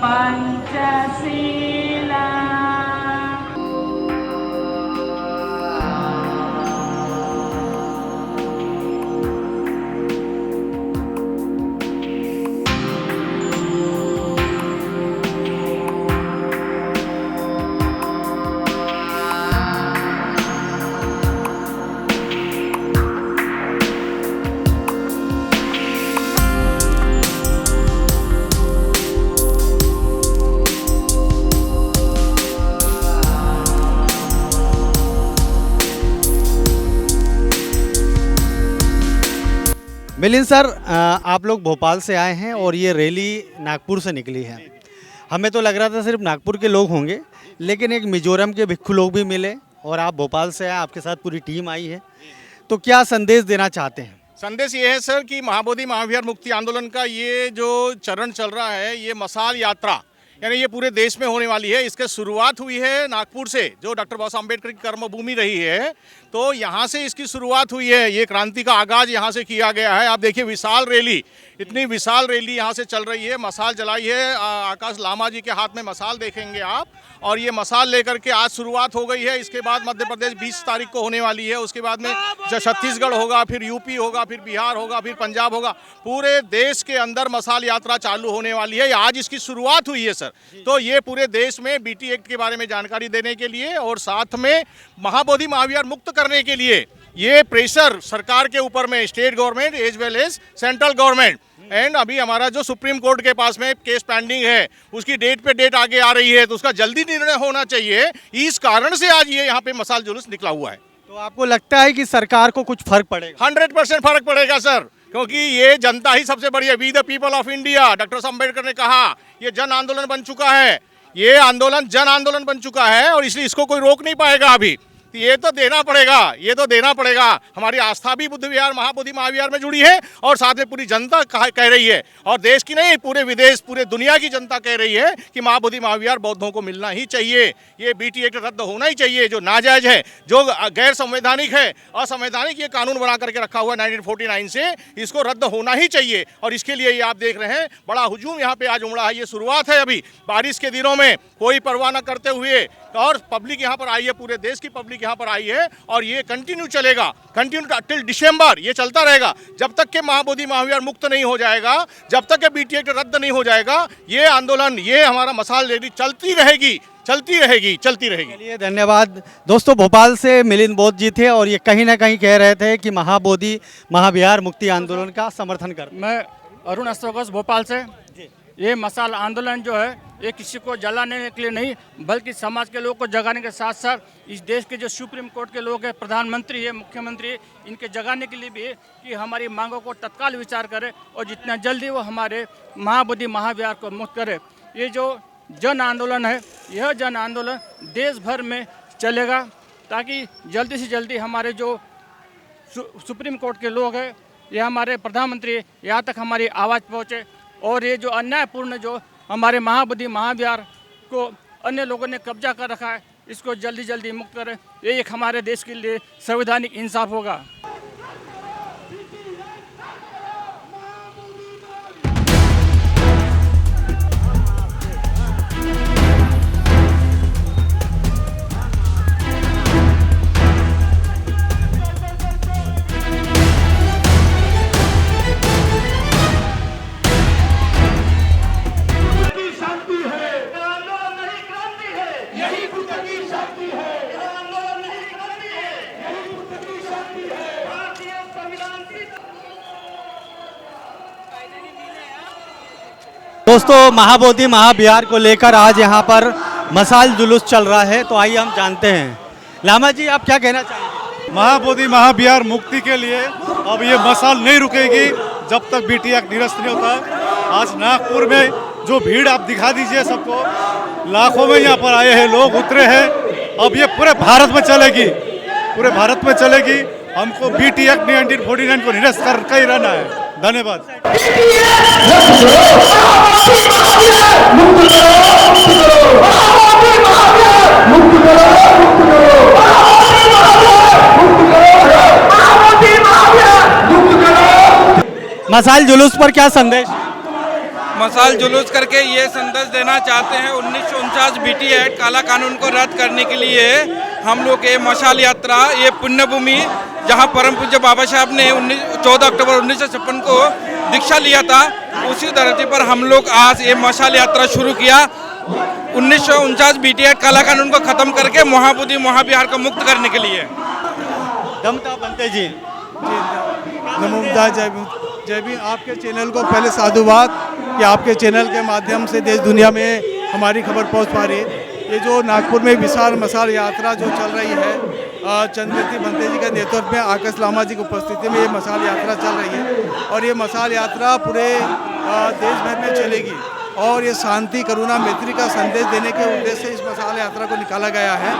Panchsheela. Milind sir, आप लोग भोपाल से आए हैं और ये रैली नागपुर से निकली है। हमें तो लग रहा था सिर्फ नागपुर के लोग होंगे, लेकिन एक मिजोरम के भिक्खू लोग भी मिले और आप भोपाल से आए, आपके साथ पूरी टीम आई है। तो क्या संदेश देना चाहते हैं? संदेश ये है सर कि महाबोधि महाविहार मुक्ति आंदोलन का ये जो चरण चल रहा है, ये मशाल यात्रा यानी ये पूरे देश में होने वाली है। इसकी शुरुआत हुई है नागपुर से, जो डॉक्टर बाबा साहब अम्बेडकर की कर्मभूमि रही है, तो यहाँ से इसकी शुरुआत हुई है। ये क्रांति का आगाज यहाँ से किया गया है। आप देखिए विशाल रैली, इतनी विशाल रैली यहाँ से चल रही है। मशाल जलाई है, आकाश लामा जी के हाथ में मशाल देखेंगे आप, और ये मशाल लेकर के आज शुरुआत हो गई है। इसके बाद मध्य प्रदेश 20 तारीख को होने वाली है, उसके बाद में छत्तीसगढ़ होगा, फिर यूपी होगा, फिर बिहार होगा, फिर पंजाब होगा। पूरे देश के अंदर मशाल यात्रा चालू होने वाली है। आज इसकी शुरुआत हुई है सर। तो ये पूरे देश में बीटी एक्ट के बारे में जानकारी देने के लिए और साथ में महाबोधि महाविहार मुक्त करने के लिए ये प्रेशर सरकार के ऊपर में, state government as well as central government, and अभी हमारा जो सुप्रीम कोर्ट के पास में केस पेंडिंग है, उसकी डेट पे डेट आगे आ रही है, तो उसका जल्दी निर्णय होना चाहिए। इस कारण से आज ये यहाँ पे मशाल जुलूस निकला हुआ है। तो आपको लगता है कि सरकार को कुछ फर्क पड़ेगा? 100% फर्क पड़ेगा सर, क्योंकि ये जनता ही सबसे बड़ी है। We the people of India, doctor साहब अम्बेडकर ने कहा, ये जन आंदोलन बन चुका है। ये आंदोलन जन आंदोलन बन चुका है और इसलिए इसको कोई रोक नहीं पाएगा अभी। तो ये तो देना पड़ेगा, ये तो देना पड़ेगा। हमारी आस्था भी बुद्ध विहार महाबोधि महाविहार में जुड़ी है और साथ में पूरी जनता कह रही है, और देश की नहीं, पूरे विदेश, पूरे दुनिया की जनता कह रही है कि महाबोधि महाविहार बौद्धों को मिलना ही चाहिए। ये बीटी एक्ट रद्द होना ही चाहिए, जो नाजायज है, जो गैर संवैधानिक है, असंवैधानिक ये कानून बना करके रखा हुआ है 1949 से, इसको रद्द होना ही चाहिए। और इसके लिए ये आप देख रहे हैं बड़ा हुजूम यहाँ पे आज उमड़ा है। ये शुरुआत है अभी बारिश के दिनों में, कोई परवाह न करते हुए, और पब्लिक यहाँ पर आई है, पूरे देश की पब्लिक यहाँ पर आई है, और ये कंटिन्यू चलेगा, कंटिन्यू टिल दिसंबर ये चलता रहेगा। जब तक के महाबोधि महाविहार मुक्त नहीं हो जाएगा, जब तक के बीटी एक्ट रद्द नहीं हो जाएगा, ये आंदोलन, ये हमारा मशाल रैली चलती रहेगी, चलती रहेगी, चलती रहेगी। चलिए, धन्यवाद। दोस्तों, भोपाल से मिलिंद बोध जी थे और ये कहीं ना कहीं कह रहे थे कि महाबोधि महाविहार मुक्ति आंदोलन का समर्थन कर। मैं अरुण अस्तोगस भोपाल से। ये मशाल आंदोलन जो है, ये किसी को जलाने के लिए नहीं, बल्कि समाज के लोगों को जगाने के साथ साथ इस देश के जो सुप्रीम कोर्ट के लोग हैं, प्रधानमंत्री है, मुख्यमंत्री, इनके जगाने के लिए भी है कि हमारी मांगों को तत्काल विचार करे और जितना जल्दी वो हमारे महाबोधि महाविहार को मुक्त करे। ये जो जन आंदोलन है, यह जन आंदोलन देश भर में चलेगा, ताकि जल्दी से जल्दी हमारे जो सुप्रीम कोर्ट के लोग हैं, ये हमारे प्रधानमंत्री, यहाँ तक हमारी आवाज़ पहुँचे, और ये जो अन्यायपूर्ण जो हमारे महाबोधि महाविहार को अन्य लोगों ने कब्जा कर रखा है, इसको जल्दी जल्दी मुक्त करें। ये एक हमारे देश के लिए संवैधानिक इंसाफ होगा। दोस्तों, महाबोधि महाविहार को लेकर आज यहाँ पर मशाल जुलूस चल रहा है, तो आइए हम जानते हैं। लामा जी, आप क्या कहना चाहेंगे? महाबोधि महाविहार मुक्ति के लिए अब ये मशाल नहीं रुकेगी जब तक बीटी एक्ट निरस्त नहीं होता है। आज नागपुर में जो भीड़ आप दिखा दीजिए सबको, लाखों में यहाँ पर आए हैं लोग, उतरे हैं। अब ये पूरे भारत में चलेगी, पूरे भारत में चलेगी। हमको बीटी एक्ट 1949 को निरस्त करके ही रहना है। धन्यवाद। मशाल जुलूस पर क्या संदेश? मसाल जुलूस करके ये संदेश देना चाहते हैं 1949 बीटी एक्ट काला कानून को रद्द करने के लिए हम लोग ये मशाल यात्रा, ये पुण्य भूमि जहाँ परम पूज्य बाबा साहब ने 14 अक्टूबर 1956 को दीक्षा लिया था, उसी धरती पर हम लोग आज ये मशाल यात्रा शुरू किया 1949 बीटी एक्ट काला कानून को खत्म करके महाबोधि महाविहार को मुक्त करने के लिए। दमता बनते जी। नमो बुद्धाय, जय भीम। आपके चैनल को पहले साधुवाद कि आपके चैनल के माध्यम से देश दुनिया में हमारी खबर पहुंच पा रही है। ये जो नागपुर में विशाल मशाल यात्रा जो चल रही है, चंद्रमती बनते जी के नेतृत्व में आकाश लामा जी की उपस्थिति में ये मशाल यात्रा चल रही है और ये मशाल यात्रा पूरे देश भर में चलेगी और ये शांति, करुणा, मैत्री का संदेश देने के उद्देश्य से इस मशाल यात्रा को निकाला गया है।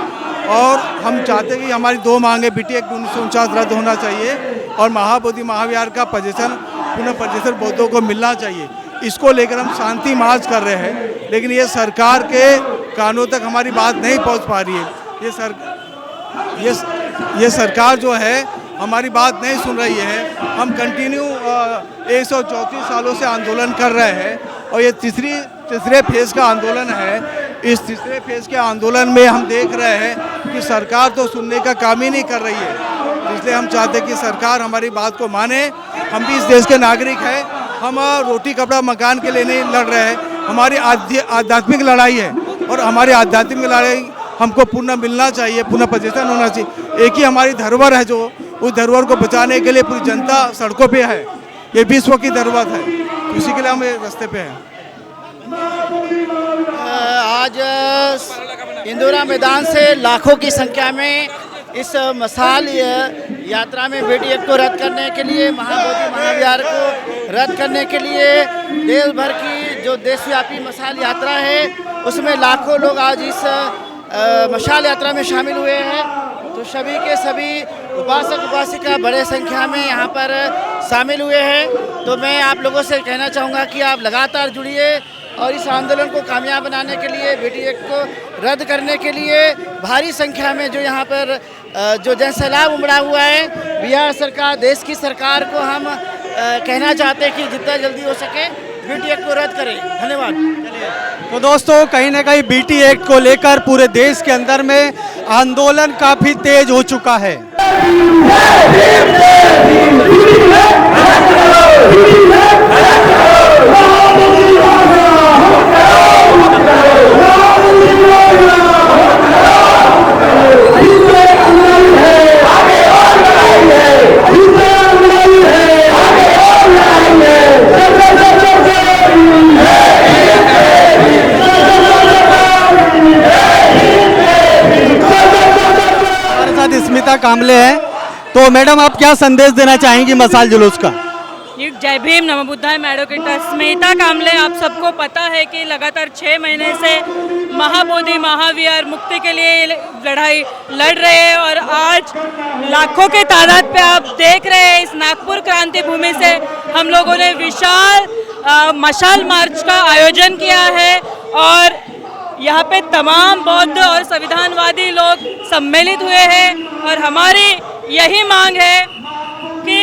और हम चाहते हैं कि हमारी 2 मांगे बीटी एक्ट 1949 रद्द होना चाहिए और महाबोधि महाविहार का पुनः प्रशासन बौद्धों को मिलना चाहिए। इसको लेकर हम शांति मार्च कर रहे हैं, लेकिन ये सरकार के कानों तक हमारी बात नहीं पहुंच पा रही है। ये सरकार जो है हमारी बात नहीं सुन रही है। हम कंटिन्यू 134 सालों से आंदोलन कर रहे हैं और ये तीसरे फेज़ का आंदोलन है। इस तीसरे फेज़ के आंदोलन में हम देख रहे हैं कि सरकार तो सुनने का काम ही नहीं कर रही है। इसलिए हम चाहते हैं कि सरकार हमारी बात को माने। हम भी इस देश के नागरिक हैं। हम रोटी कपड़ा मकान के लिए नहीं लड़ रहे हैं, हमारी आध्यात्मिक लड़ाई है और हमारी आध्यात्मिक लड़ाई हमको पुनः मिलना चाहिए, पुनः प्रतिष्ठान होना चाहिए। एक ही हमारी धरोहर है, जो उस धरोहर को बचाने के लिए पूरी जनता सड़कों पे है। ये विश्व की धरोहर है, उसी के लिए हम रास्ते पे हैं। आज इंदौरा मैदान से लाखों की संख्या में इस मशाल यात्रा में बीटी एक्ट को रद्द करने के लिए, महाबोधि महाविहार को रद्द करने के लिए देश भर की जो देशव्यापी मशाल यात्रा है उसमें लाखों लोग आज इस मशाल यात्रा में शामिल हुए हैं। तो सभी के सभी उपासक उपासिका बड़े संख्या में यहाँ पर शामिल हुए हैं। तो मैं आप लोगों से कहना चाहूँगा कि आप लगातार जुड़िए और इस आंदोलन को कामयाब बनाने के लिए, बीटी एक्ट को रद्द करने के लिए भारी संख्या में जो यहाँ पर जो जनसैलाब उमड़ा हुआ है, बिहार सरकार, देश की सरकार को हम कहना चाहते हैं कि जितना जल्दी हो सके बीटी एक्ट को रद्द करें। धन्यवाद। तो दोस्तों, कहीं ना कहीं बीटी एक्ट को लेकर पूरे देश के अंदर में आंदोलन काफी तेज हो चुका है। स्मिता कामले है। तो मैडम, आप क्या संदेश देना चाहेंगी मशाल जुलूस का? जय भीम, नमो बुद्धाय। मैं एडवोकेट स्मिता कामले। आप सबको पता है कि लगातार 6 महीने से महाबोधि महाविहार मुक्ति के लिए लड़ाई लड़ रहे हैं और आज लाखों के तादाद पे आप देख रहे हैं इस नागपुर क्रांति भूमि से हम लोगों ने विशाल मशाल मार्च का आयोजन किया है और यहाँ पे तमाम बौद्ध और संविधानवादी लोग सम्मिलित हुए हैं और हमारी यही मांग है कि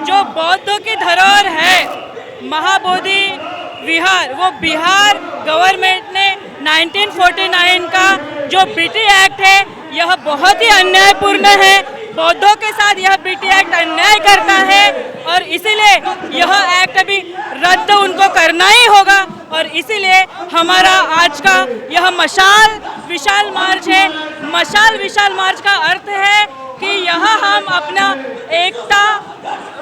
जो बौद्धों की धरोहर है महाबोधि विहार, वो बिहार गवर्नमेंट ने 1949 का जो बीटी एक्ट है यह बहुत ही अन्यायपूर्ण है। बौद्धों के साथ यह बीटी एक्ट अन्याय करता है और इसीलिए यह एक्ट अभी रद्द उनको करना ही होगा और इसीलिए हमारा आज का यह मशाल विशाल मार्च है। मशाल विशाल मार्च का अर्थ है कि यहाँ हम अपना एकता,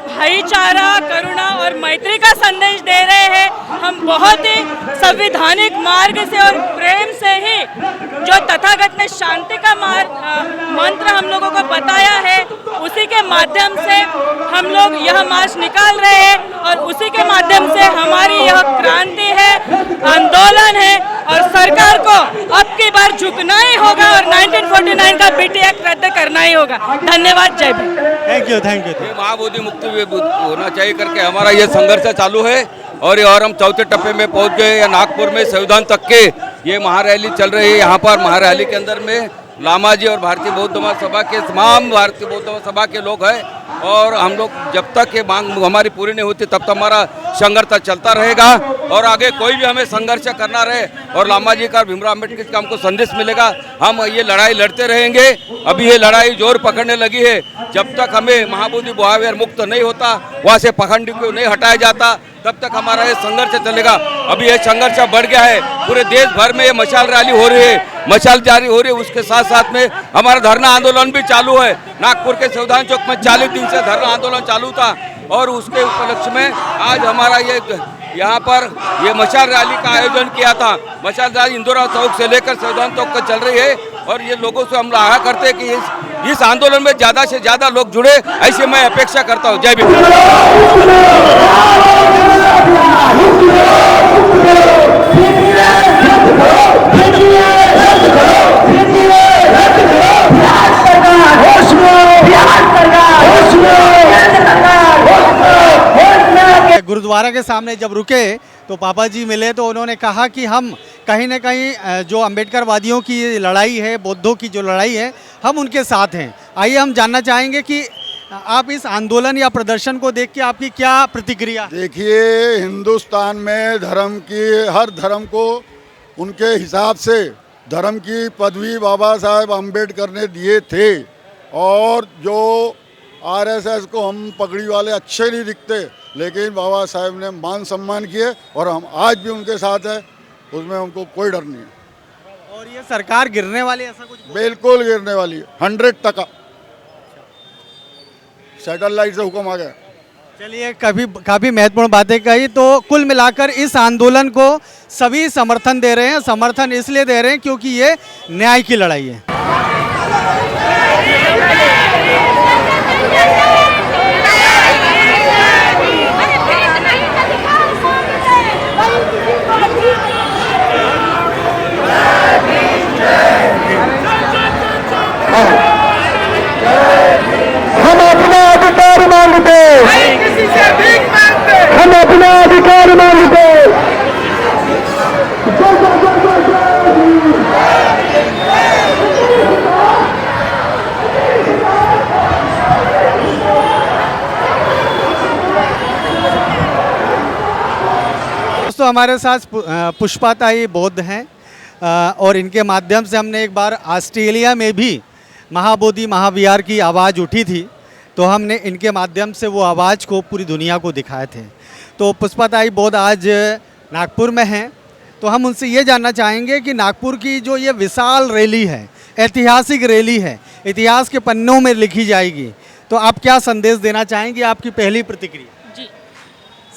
भाईचारा, करुणा और मैत्री का संदेश दे रहे हैं। हम बहुत ही संवैधानिक मार्ग से और प्रेम से ही जो तथागत ने शांति का मंत्र हम लोगों को बताया है उसी के माध्यम से हम लोग यह मार्च निकाल रहे हैं और उसी के माध्यम से हमारी यह क्रांति है, आंदोलन है और सरकार को अब की बार झुकना ही होगा और 1949 का बीटी एक्ट रद्द करना ही होगा। धन्यवाद। जय भीम। Thank you. महाबोधि मुक्ति होना चाहिए करके हमारा ये संघर्ष चालू है और हम चौथे टप्पे में पहुंच गए। नागपुर में संविधान तक के ये महारैली चल रही है। यहाँ पर महारैली के अंदर में लामा जी और भारतीय बौद्ध महासभा के तमाम भारतीय बौद्ध महासभा के लोग हैं और हम लोग जब तक ये मांग हमारी पूरी नहीं होती तब तक हमारा संघर्ष चलता रहेगा और आगे कोई भी हमें संघर्ष करना रहे और लामा जी का भीमराव अम्बेडकर का हमको संदेश मिलेगा, हम ये लड़ाई लड़ते रहेंगे। अभी ये लड़ाई जोर पकड़ने लगी है, जब तक हमें महाबोधि महावीर मुक्त नहीं होता, वहाँ से पखंडी को नहीं हटाया जाता, तब तक हमारा ये संघर्ष चलेगा। अभी ये संघर्ष बढ़ गया है, पूरे देश भर में ये मशाल रैली हो रही है, मशाल जारी हो रही है। उसके साथ साथ में हमारा धरना आंदोलन भी चालू है। नागपुर के संविधान चौक में 40 दिन से धरना आंदोलन चालू था और उसके उपलक्ष्य में आज हमारा ये यहाँ पर ये मशाल रैली का आयोजन किया था। मशाल रैली इंदिरा चौक से लेकर संविधान चौक तक चल रही है और ये लोगों से हम आगाह करते हैं कि इस आंदोलन में ज़्यादा से ज़्यादा लोग जुड़े, ऐसे मैं अपेक्षा करता हूँ। जय भीम। गुरुद्वारा के सामने जब रुके तो पापा जी मिले तो उन्होंने कहा कि हम कहीं ना कहीं जो अम्बेडकरवादियों की लड़ाई है, बौद्धों की जो लड़ाई है, हम उनके साथ हैं। आइए हम जानना चाहेंगे कि आप इस आंदोलन या प्रदर्शन को देख के आपकी क्या प्रतिक्रिया? देखिए, हिंदुस्तान में धर्म की, हर धर्म को उनके हिसाब से धर्म की पदवी बाबा साहेब अम्बेडकर ने दिए थे और जो आरएसएस को हम पगड़ी वाले अच्छे नहीं दिखते, लेकिन बाबा साहेब ने मान सम्मान किए और हम आज भी उनके साथ हैं, उसमें हमको कोई डर नहीं है। और ये सरकार गिरने वाली, ऐसा कुछ? बिल्कुल गिरने वाली है, 100%। सैटेलाइट से हुक्म आ गया। चलिए, काफ़ी महत्वपूर्ण बातें कही। तो कुल मिलाकर इस आंदोलन को सभी समर्थन दे रहे हैं। समर्थन इसलिए दे रहे हैं क्योंकि ये न्याय की लड़ाई है। हम अपना अधिकार मांगते, किसी से भीख मांगते, हम अपना अधिकार मांगते। दोस्तों, हमारे साथ पुष्पाताई बौद्ध हैं और इनके माध्यम से हमने एक बार ऑस्ट्रेलिया में भी महाबोधि महाविहार की आवाज़ उठी थी, तो हमने इनके माध्यम से वो आवाज़ को पूरी दुनिया को दिखाए थे। तो पुष्पाताई बौद्ध आज नागपुर में हैं, तो हम उनसे ये जानना चाहेंगे कि नागपुर की जो ये विशाल रैली है, ऐतिहासिक रैली है, इतिहास के पन्नों में लिखी जाएगी, तो आप क्या संदेश देना चाहेंगे? आपकी पहली प्रतिक्रिया? जी,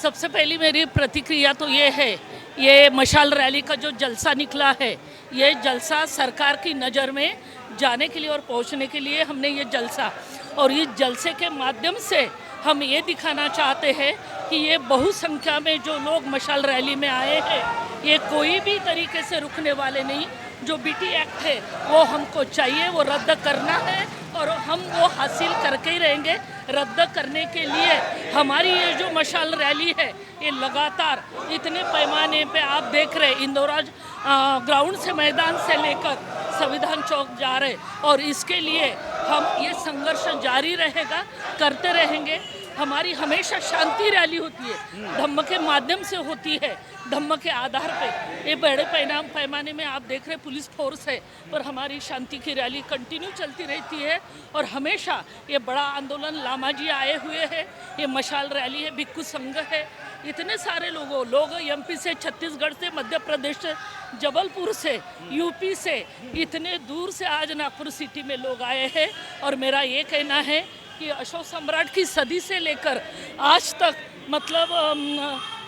सबसे पहली मेरी प्रतिक्रिया तो ये है, ये मशाल रैली का जो जलसा निकला है, ये जलसा सरकार की नज़र में जाने के लिए और पहुंचने के लिए हमने ये जलसा, और इस जलसे के माध्यम से हम ये दिखाना चाहते हैं कि ये बहुसंख्या में जो लोग मशाल रैली में आए हैं, ये कोई भी तरीके से रुकने वाले नहीं। जो बीटी एक्ट है वो हमको चाहिए, वो रद्द करना है और हम वो हासिल करके ही रहेंगे। रद्द करने के लिए हमारी ये जो मशाल रैली है, ये लगातार इतने पैमाने पे आप देख रहे, इंदौरा ग्राउंड से, मैदान से लेकर संविधान चौक जा रहे, और इसके लिए हम ये संघर्ष जारी रहेगा, करते रहेंगे। हमारी हमेशा शांति रैली होती है, धम्म के माध्यम से होती है, धम्म के आधार पे। ये बड़े पैमाने में आप देख रहे पुलिस फोर्स है, पर हमारी शांति की रैली कंटिन्यू चलती रहती है। और हमेशा ये बड़ा आंदोलन, लामा जी आए हुए हैं, ये मशाल रैली है, भिक्खु संघ है, इतने सारे लोग एमपी से, छत्तीसगढ़ से, मध्य प्रदेश से, जबलपुर से, यूपी से, इतने दूर से आज नागपुर सिटी में लोग आए हैं। और मेरा ये कहना है कि अशोक सम्राट की सदी से लेकर आज तक, मतलब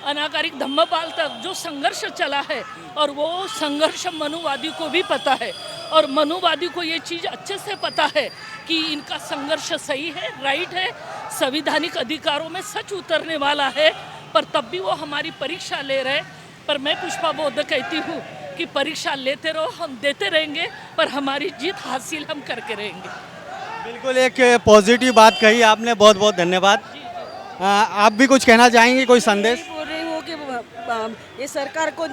अनागरिक धम्मपाल तक जो संघर्ष चला है, और वो संघर्ष मनुवादी को भी पता है, और मनुवादी को ये चीज़ अच्छे से पता है कि इनका संघर्ष सही है, राइट है, संवैधानिक अधिकारों में सच उतरने वाला है। पर तब भी वो हमारी परीक्षा ले रहे। पर मैं पुष्पा बौद्ध कहती हूँ कि परीक्षा लेते रहो, हम देते रहेंगे, पर हमारी जीत हासिल हम करके रहेंगे। बिल्कुल, एक पॉजिटिव बात कही आपने, बहुत बहुत धन्यवाद। आप भी कुछ कहना चाहेंगे, कोई संदेश? बोल रही हूँ कि ये सरकार को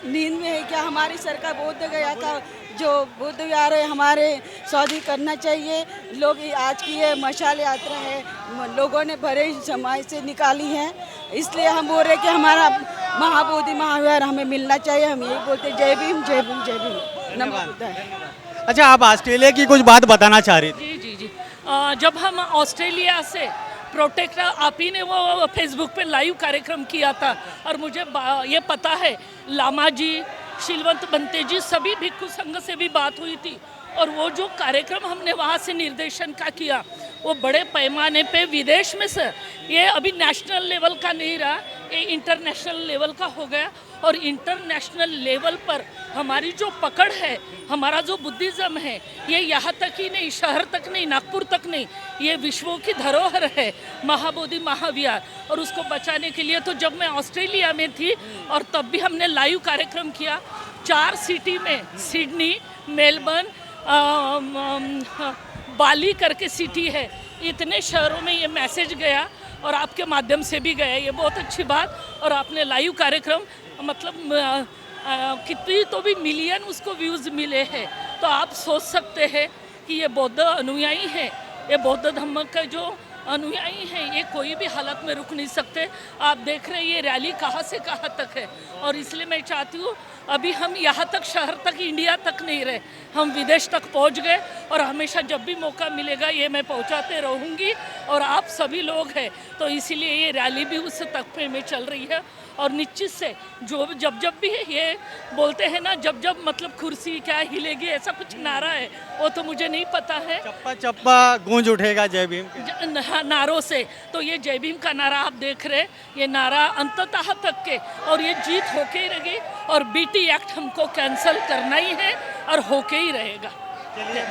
नींद में है क्या? हमारी सरकार बोध गया का जो बुद्ध विहार है हमारे सऊदी करना चाहिए। लोग आज की ये मशाल यात्रा है, लोगों ने बड़े समाज से निकाली है, इसलिए हम बोल रहे हैं कि हमारा महाबोधि महाविहार हमें मिलना चाहिए। हम यही बोलते जय भीम जय भीम जय भीम। नमो बुद्धाय। अच्छा, आप ऑस्ट्रेलिया की कुछ बात बताना चाह रही थी। जी। जब हम ऑस्ट्रेलिया से प्रोटेक्ट, आप ही ने वो फेसबुक पे लाइव कार्यक्रम किया था और मुझे ये पता है लामा जी, शीलवंत बनते जी, सभी भिक्षु संघ से भी बात हुई थी और वो जो कार्यक्रम हमने वहाँ से निर्देशन का किया वो बड़े पैमाने पे विदेश में से, ये अभी नेशनल लेवल का नहीं रहा, ये इंटरनेशनल लेवल का हो गया और इंटरनेशनल लेवल पर हमारी जो पकड़ है, हमारा जो बुद्धिज़्म है, ये यहाँ तक ही नहीं, शहर तक नहीं, नागपुर तक नहीं, ये विश्व की धरोहर है महाबोधि महाविहार। और उसको बचाने के लिए तो जब मैं ऑस्ट्रेलिया में थी और तब भी हमने लाइव कार्यक्रम किया 4 सिटी में, सिडनी, मेलबर्न, बाली करके सिटी है, इतने शहरों में ये मैसेज गया और आपके माध्यम से भी गया, ये बहुत अच्छी बात। और आपने लाइव कार्यक्रम मतलब कितनी तो भी मिलियन उसको व्यूज़ मिले हैं, तो आप सोच सकते हैं कि ये बौद्ध अनुयायी हैं, ये बौद्ध धर्म का जो अनुयायी हैं, ये कोई भी हालत में रुक नहीं सकते। आप देख रहे हैं ये रैली कहाँ से कहाँ तक है और इसलिए मैं चाहती हूँ अभी हम यहाँ तक, शहर तक, इंडिया तक नहीं रहे, हम विदेश तक पहुँच गए और हमेशा जब भी मौका मिलेगा ये मैं पहुँचाते रहूँगी और आप सभी लोग हैं, तो इसीलिए ये रैली भी उस तकफे में चल रही है। और निश्चित से जो जब भी ये बोलते हैं ना, जब मतलब कुर्सी क्या हिलेगी, ऐसा कुछ नारा है, वो तो मुझे नहीं पता है। चप्पा चप्पा गूंज उठेगा जय भीम नारों से, तो ये जय भीम का नारा आप देख रहे, ये नारा अंततः तक के और ये जीत होके ही रहेगी और बीटी एक्ट हमको कैंसिल करना ही है और होके ही रहेगा।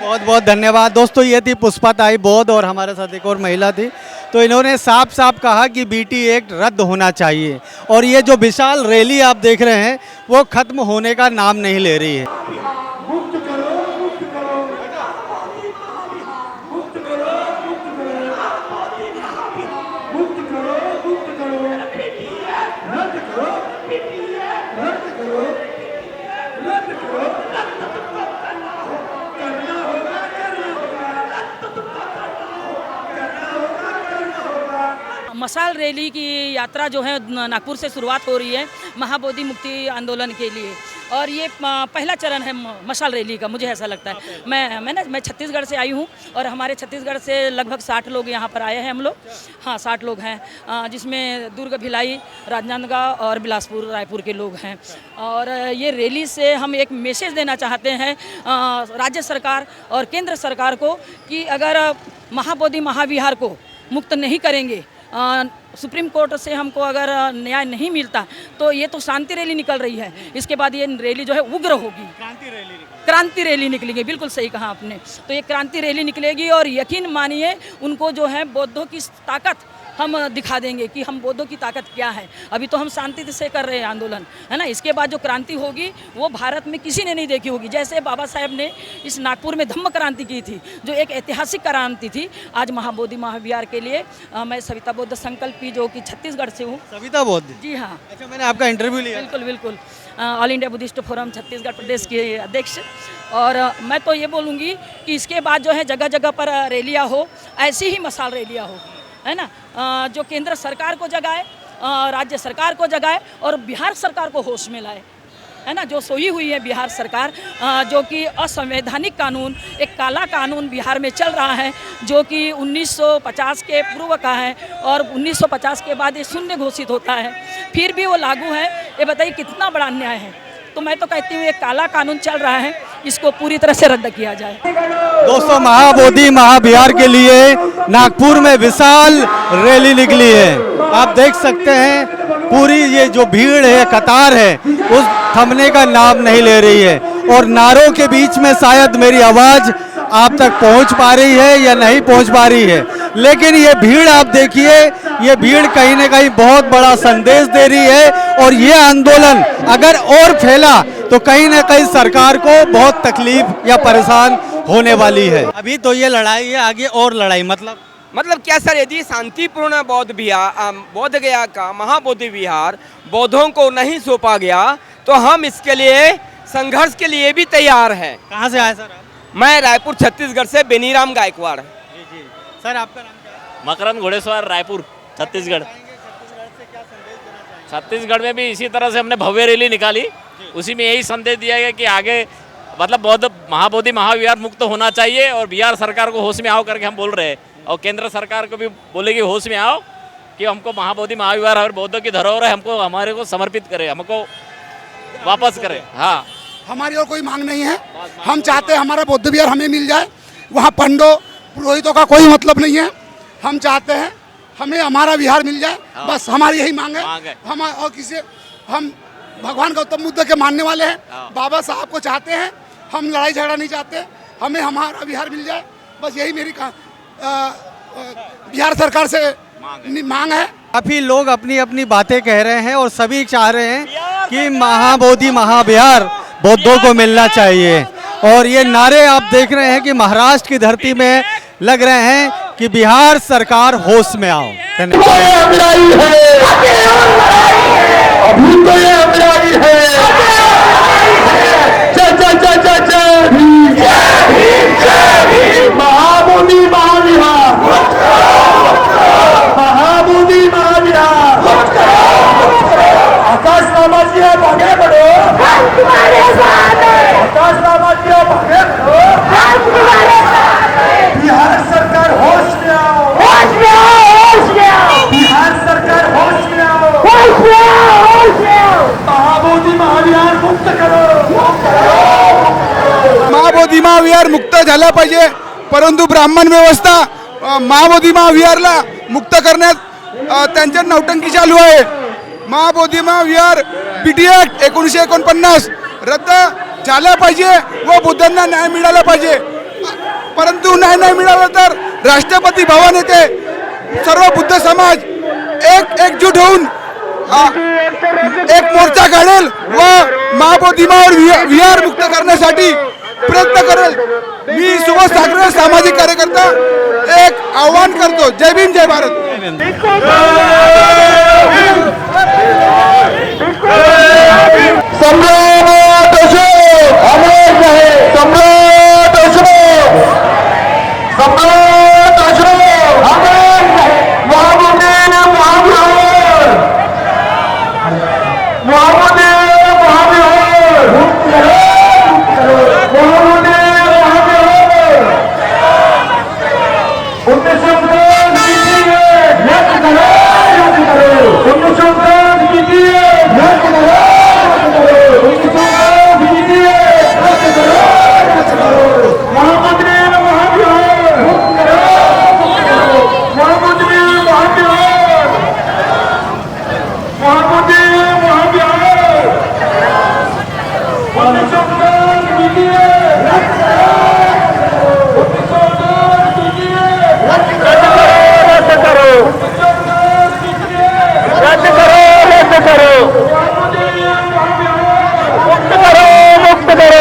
बहुत बहुत धन्यवाद दोस्तों। ये थी पुष्पा ताई बौद्ध और हमारे साथ एक और महिला थी, तो इन्होंने साफ साफ कहा कि बीटी एक्ट रद्द होना चाहिए और ये जो विशाल रैली आप देख रहे हैं वो खत्म होने का नाम नहीं ले रही है। मशाल रैली की यात्रा जो है नागपुर से शुरुआत हो रही है महाबोधि मुक्ति आंदोलन के लिए और ये पहला चरण है मशाल रैली का, मुझे ऐसा लगता है। मैं छत्तीसगढ़ से आई हूँ और हमारे छत्तीसगढ़ से लगभग 60 लोग यहाँ पर आए हैं हम लोग, हाँ 60 लोग हैं, जिसमें दुर्ग, भिलाई, राजनांदगांव और बिलासपुर, रायपुर के लोग हैं। और ये रैली से हम एक मैसेज देना चाहते हैं राज्य सरकार और केंद्र सरकार को कि अगर महाबोधि महाविहार को मुक्त नहीं करेंगे, सुप्रीम कोर्ट से हमको अगर न्याय नहीं मिलता तो ये तो शांति रैली निकल रही है, इसके बाद ये रैली जो है उग्र होगी, क्रांति रैली निकलेगी। बिल्कुल सही कहा आपने, तो ये क्रांति रैली निकलेगी और यकीन मानिए उनको जो है बौद्धों की ताकत हम दिखा देंगे कि हम बौद्धों की ताकत क्या है। अभी तो हम शांति से कर रहे हैं आंदोलन, है ना, इसके बाद जो क्रांति होगी वो भारत में किसी ने नहीं देखी होगी। जैसे बाबा साहेब ने इस नागपुर में धम्म क्रांति की थी, जो एक ऐतिहासिक क्रांति थी, आज महाबोधि महाविहार के लिए मैं सविता बौद्ध संकल्पी जो कि छत्तीसगढ़ से हूँ। सविता बौद्ध? जी हाँ। अच्छा, मैंने आपका इंटरव्यू लिया। बिल्कुल all India Buddhist forum Chhattisgarh प्रदेश के अध्यक्ष। और मैं तो ये बोलूँगी कि इसके बाद जो है जगह जगह पर रैलियाँ हो, ऐसी ही मशाल रैलियाँ हो, है ना, जो केंद्र सरकार को जगाए, राज्य सरकार को जगाए और बिहार सरकार को होश में लाए, है ना, जो सोई हुई है बिहार सरकार, जो कि असंवैधानिक कानून, एक काला कानून बिहार में चल रहा है जो कि 1950 के पूर्व का है और 1950 के बाद ये शून्य घोषित होता है, फिर भी वो लागू है। ये बताइए कितना बड़ा अन्याय है। तो मैं तो कहती हूँ ये काला कानून चल रहा है, इसको पूरी तरह से रद्द किया जाए। दोस्तों, महाबोधि महाविहार के लिए नागपुर में विशाल रैली निकली है, आप देख सकते हैं पूरी ये जो भीड़ है, कतार है, उस थमने का नाम नहीं ले रही है और नारों के बीच में शायद मेरी आवाज़ आप तक पहुंच पा रही है या नहीं पहुंच पा रही है, लेकिन ये भीड़ आप देखिए, ये भीड़ कहीं ना कहीं बहुत बड़ा संदेश दे रही है और ये आंदोलन अगर और फैला तो कहीं ना कहीं सरकार को बहुत तकलीफ या परेशान होने वाली है। अभी तो ये लड़ाई है, आगे और लड़ाई, मतलब मतलब क्या सर, यदि शांतिपूर्ण बौद्ध गया का महाबोधि विहार बौद्धों को नहीं सौंपा गया तो हम इसके लिए संघर्ष के लिए भी तैयार हैं। कहाँ से आए सर आप? मैं रायपुर छत्तीसगढ़ से बेनीराम गायकवाड़। जी जी सर, आपका नाम क्या है? मकरंद घोड़ेसवार, रायपुर छत्तीसगढ़। छत्तीसगढ़ में भी इसी तरह से हमने भव्य रैली निकाली, उसी में यही संदेश दिया गया कि आगे मतलब बौद्ध महाबोधि महाविहार मुक्त होना चाहिए और बिहार सरकार को होश में आओ करके हम बोल रहे हैं और केंद्र सरकार को भी बोले कि होश में आओ कि हमको महाबोधि महाविहार और बौद्धों की धरोहर है, हमको हमारे को समर्पित करे, हमको वापस करे। हाँ, हमारी और कोई मांग नहीं है, हम चाहते हैं हमारा बौद्ध विहार हमें मिल जाए, वहाँ पंडों पुरोहितों का कोई मतलब नहीं है, हम चाहते हैं हमें हमारा विहार मिल जाए, बस हमारी यही मांग है। हम और हम भगवान गौतम बुद्ध के मानने वाले हैं, बाबा साहब को चाहते हैं, हम लड़ाई झगड़ा नहीं चाहते, हमें हमारा विहार मिल जाए, बस यही मेरी बिहार सरकार से मांग है। काफी लोग अपनी अपनी बातें कह रहे हैं और सभी चाह रहे हैं कि महाबोधि महाविहार बौद्धों को मिलना चाहिए और ये नारे आप देख रहे हैं कि महाराष्ट्र की धरती में लग रहे हैं कि बिहार सरकार होश में आओ। महाबोधि महाविहार, महाबोधि महाविहार, आकाश रामाजी आप आगे बढ़ो, आकाश रामाजी आप आगे बढ़ो, बिहार सरकार होश में आओ, होश में आओ, होश में आओ, बिहार सरकार होश में आओ, होश में आओ, होश में आओ, महाबोधि महाविहार मुक्त करो, महाबोधी महाविहार मुक्त झाला पाहिजे, परंतु ब्राह्मण व्यवस्था महाबोधी महाविहारला मुक्त करण्यात त्यांच्या नौटंकी चालू आहे। महाबोधी महाविहार बीटी ॲक्ट 1949 रद्द झाला पाहिजे व बुद्धांना न्याय मिळाला पाहिजे, परंतु न्याय नाही मिळाला तर राष्ट्रपती भवन येथे सर्व बुद्ध समाज एकजूट होऊन एक मोर्चा काढेल व महाबोधी विहार मुक्त करण्यासाठी प्रयत्न करेल। मी सुभाष ठाकरे सामाजिक कार्यकर्ता एक आव्हान करतो, जय भीम जय भारत। सम्राट अशोक अमर रहे, सम्राट अशोक, सम्राट अशोक अमर रहे, महाबोधि महाविहार, महाबोधि महाविहार मुक्त करो, महाबोधि महाविहार 1949 रद्द करो, रद्द करो, 1949 रद्द करो,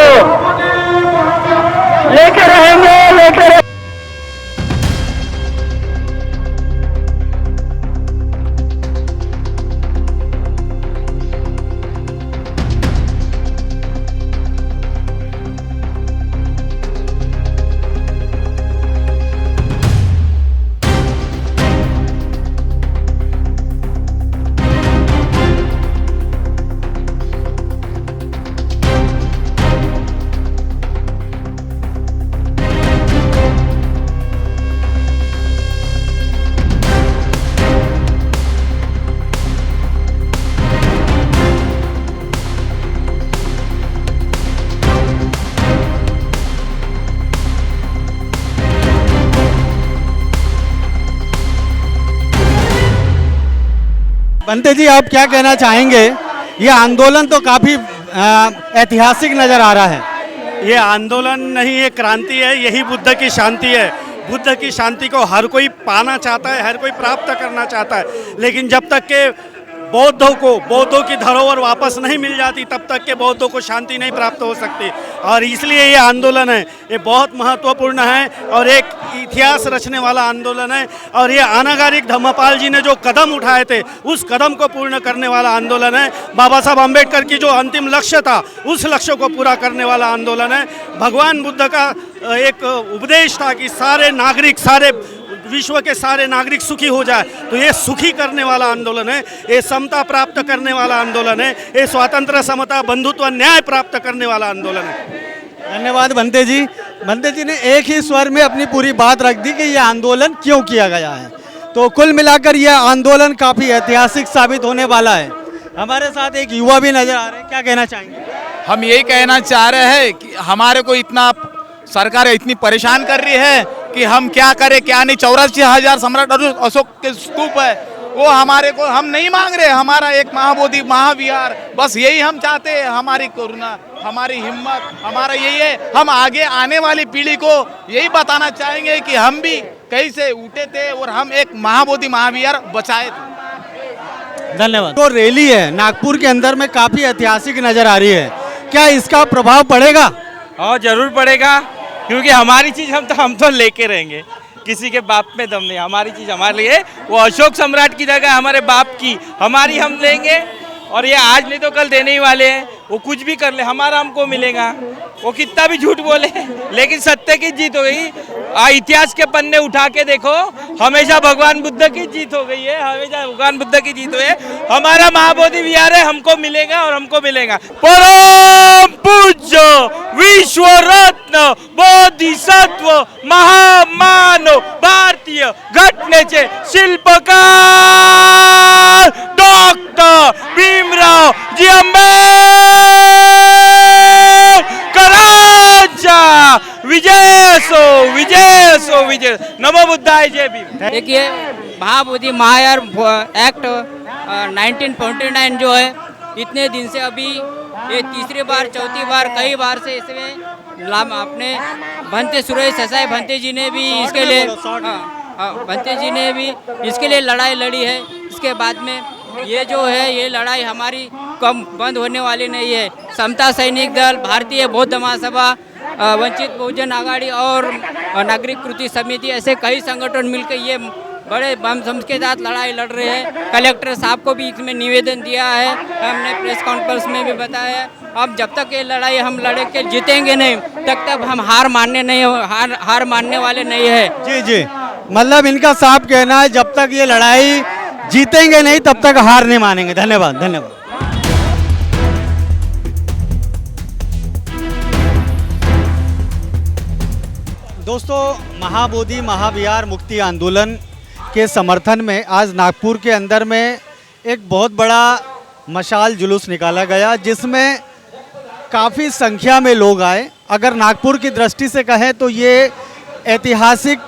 बनते जी, आप क्या कहना चाहेंगे? ये आंदोलन तो काफी ऐतिहासिक नजर आ रहा है। ये आंदोलन नहीं, ये क्रांति है, यही बुद्ध की शांति है। बुद्ध की शांति को हर कोई पाना चाहता है, हर कोई प्राप्त करना चाहता है, लेकिन जब तक के बौद्धों की धरोहर वापस नहीं मिल जाती तब तक के बौद्धों को शांति नहीं प्राप्त हो सकती। और इसलिए ये आंदोलन है ये बहुत महत्वपूर्ण है और एक इतिहास रचने वाला आंदोलन है। और ये अनागारिक धम्मपाल जी ने जो कदम उठाए थे उस कदम को पूर्ण करने वाला आंदोलन है। बाबा साहब अम्बेडकर की जो अंतिम लक्ष्य था उस लक्ष्य को पूरा करने वाला आंदोलन है। भगवान बुद्ध का एक उपदेश था कि सारे नागरिक, सारे विश्व के सारे नागरिक सुखी हो जाए, तो ये सुखी करने वाला आंदोलन है, ये समता प्राप्त करने वाला आंदोलन है, ये स्वातंत्र, समता, बंधुत्व, न्याय प्राप्त करने वाला आंदोलन है। धन्यवाद भंते जी। भंते जी ने एक ही स्वर में अपनी पूरी बात रख दी कि ये आंदोलन क्यों किया गया है। तो कुल मिलाकर यह आंदोलन काफ़ी ऐतिहासिक साबित होने वाला है। हमारे साथ एक युवा भी नजर आ रहे हैं, क्या कहना चाहेंगे? हम यही कहना चाह रहे हैं कि हमारे को इतना सरकार इतनी परेशान कर रही है कि हम क्या करें क्या नहीं। 84,000 सम्राट अशोक के स्तूप है, वो हमारे को हम नहीं मांग रहे। हमारा एक महाबोधि महाविहार, बस यही हम चाहते हैं। हमारी करुणा, हमारी हिम्मत, हमारा यही है। हम आगे आने वाली पीढ़ी को यही बताना चाहेंगे कि हम भी कहीं से उठे थे और हम एक महाबोधि महाविहार बचाए थे। धन्यवाद। तो रैली है नागपुर के अंदर में काफ़ी ऐतिहासिक नज़र आ रही है, क्या इसका प्रभाव पड़ेगा? और जरूर पड़ेगा, क्योंकि हमारी चीज़ हम तो लेके रहेंगे, किसी के बाप में दम नहीं। हमारी चीज़ हमारे लिए, वो अशोक सम्राट की जगह हमारे बाप की, हमारी हम लेंगे। और ये आज नहीं तो कल देने ही वाले हैं। वो कुछ भी कर ले, हमारा हमको मिलेगा। वो कितना भी झूठ बोले, लेकिन सत्य की जीत हो गई। इतिहास के पन्ने उठा के देखो, हमेशा भगवान बुद्ध की जीत हो गई है, हमेशा भगवान बुद्ध की जीत हुई है। हमारा महाबोधि विहार है, हमको मिलेगा और हमको मिलेगा। परम पूज्य विश्व रत्न बोधिसत्व महामानव भारतीय घटनेचे शिल्पकार डॉक्टर भीमराव जी विजय सो विजय सो विजय। नमो बुद्धाय, जय भीम। देखिए, महाबोधि महाविहार एक्ट 1949 जो है, इतने दिन से अभी ये तीसरी बार चौथी बार कई बार से इसमें अपने भंते सुरेश ससाई भंते जी ने भी इसके लिए भंते जी ने भी इसके लिए लड़ाई लड़ी है। इसके बाद में ये जो है ये लड़ाई हमारी कम बंद होने वाली नहीं है। समता सैनिक दल, भारतीय बौद्ध महासभा, वंचित बहुजन आघाड़ी और नागरिक कृति समिति, ऐसे कई संगठन मिलकर ये बड़े बम के साथ लड़ाई लड़ रहे हैं। कलेक्टर साहब को भी इसमें निवेदन दिया है, हमने प्रेस कॉन्फ्रेंस में भी बताया है। अब जब तक ये लड़ाई हम लड़ के जीतेंगे नहीं, तब हम हार मानने वाले नहीं है। जी जी, मतलब इनका साफ कहना है जब तक ये लड़ाई जीतेंगे नहीं तब तक हार नहीं मानेंगे। धन्यवाद, धन्यवाद। दोस्तों, महाबोधि महाविहार मुक्ति आंदोलन के समर्थन में आज नागपुर के अंदर में एक बहुत बड़ा मशाल जुलूस निकाला गया, जिसमें काफ़ी संख्या में लोग आए। अगर नागपुर की दृष्टि से कहें तो ये ऐतिहासिक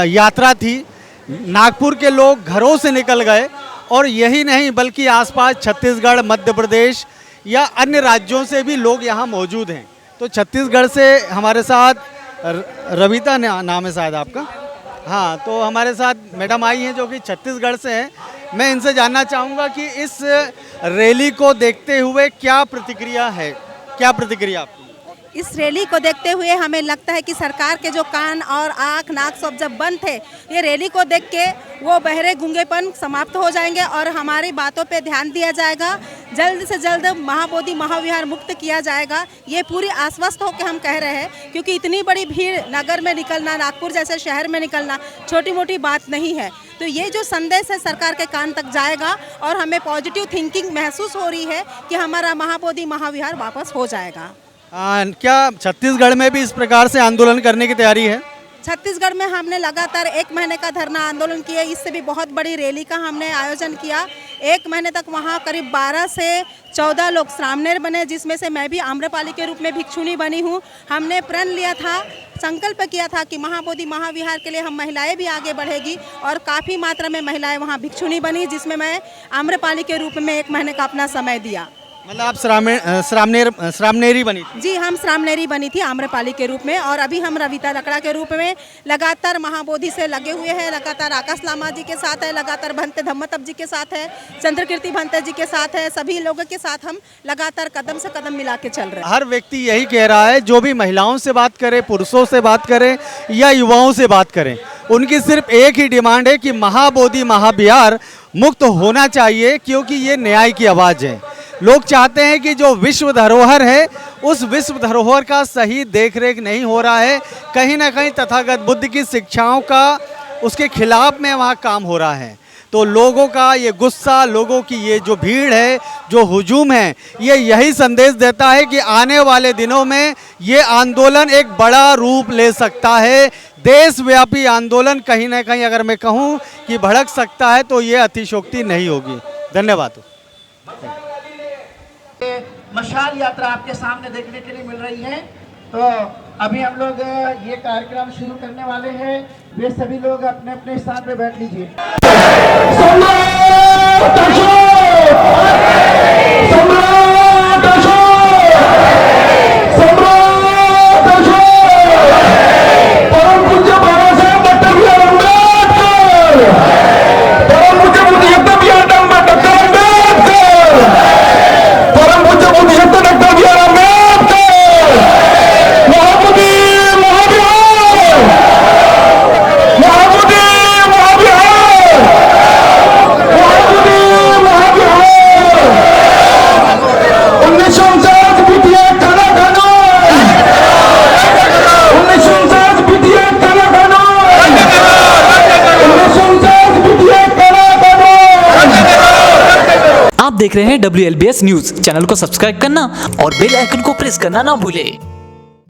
यात्रा थी। नागपुर के लोग घरों से निकल गए, और यही नहीं बल्कि आसपास छत्तीसगढ़, मध्य प्रदेश या अन्य राज्यों से भी लोग यहाँ मौजूद हैं। तो छत्तीसगढ़ से हमारे साथ रविता नाम है शायद आपका, हाँ, तो हमारे साथ मैडम आई हैं जो कि छत्तीसगढ़ से हैं। मैं इनसे जानना चाहूँगा कि इस रैली को देखते हुए क्या प्रतिक्रिया है, क्या प्रतिक्रिया आपकी? इस रैली को देखते हुए हमें लगता है कि सरकार के जो कान और आँख नाक सब जब बंद थे, ये रैली को देख के वो बहरे गूंगेपन समाप्त हो जाएंगे और हमारी बातों पे ध्यान दिया जाएगा। जल्द से जल्द महाबोधि महाविहार मुक्त किया जाएगा, ये पूरी आश्वस्त होकर हम कह रहे हैं। क्योंकि इतनी बड़ी भीड़ नगर में निकलना, नागपुर जैसे शहर में निकलना छोटी मोटी बात नहीं है। तो ये जो संदेश है सरकार के कान तक जाएगा और हमें पॉजिटिव थिंकिंग महसूस हो रही है कि हमारा महाबोधि महाविहार वापस हो जाएगा। क्या छत्तीसगढ़ में भी इस प्रकार से आंदोलन करने की तैयारी है? छत्तीसगढ़ में हमने लगातार 1 महीने का धरना आंदोलन किया, इससे भी बहुत बड़ी रैली का हमने आयोजन किया। 1 महीने तक वहाँ करीब 12 से 14 लोग सामनेर बने, जिसमें से मैं भी आम्रपाली के रूप में भिक्षुणी बनी हूँ। हमने प्रण लिया था, संकल्प किया था कि महाबोधि महाविहार के लिए हम महिलाएं भी आगे बढ़ेगी, और काफ़ी मात्रा में महिलाएं वहाँ भिक्षुणी बनी, जिसमें मैं आम्रपाली के रूप में 1 महीने का अपना समय दिया। मतलब आप श्रामनेरी बनी थी? जी, हम श्रामनेरी बनी थी आम्रपाली के रूप में, और अभी हम रविता लकड़ा के रूप में लगातार महाबोधि से लगे हुए हैं। लगातार आकाश लामा जी के साथ है, लगातार भंते धम्मतप जी के साथ है, चंद्रकीर्ति भंते जी के साथ है, सभी लोगों के साथ हम लगातार कदम से कदम मिला के चल रहे हैं। हर व्यक्ति यही कह रहा है, जो भी महिलाओं से बात करे, पुरुषों से बात करे या युवाओं से बात करें, उनकी सिर्फ एक ही डिमांड है कि महाबोधि महाविहार मुक्त होना चाहिए, क्योंकि ये न्याय की आवाज़ है। लोग चाहते हैं कि जो विश्व धरोहर है, उस विश्व धरोहर का सही देखरेख नहीं हो रहा है। कहीं ना कहीं तथागत बुद्ध की शिक्षाओं का उसके खिलाफ में वहाँ काम हो रहा है। तो लोगों का ये गुस्सा, लोगों की ये जो भीड़ है, जो हुजूम है, ये यही संदेश देता है कि आने वाले दिनों में ये आंदोलन एक बड़ा रूप ले सकता है। देशव्यापी आंदोलन कहीं ना कहीं अगर मैं कहूँ कि भड़क सकता है, तो ये अतिशयोक्ति नहीं होगी। धन्यवाद। मशाल यात्रा आपके सामने देखने के लिए मिल रही है। तो अभी हम लोग ये कार्यक्रम शुरू करने वाले हैं। वे सभी लोग अपने अपने स्थान पे बैठ लीजिए। आप देख रहे हैं WLBS न्यूज। चैनल को सब्सक्राइब करना और बेल आइकन को प्रेस करना ना भूलें।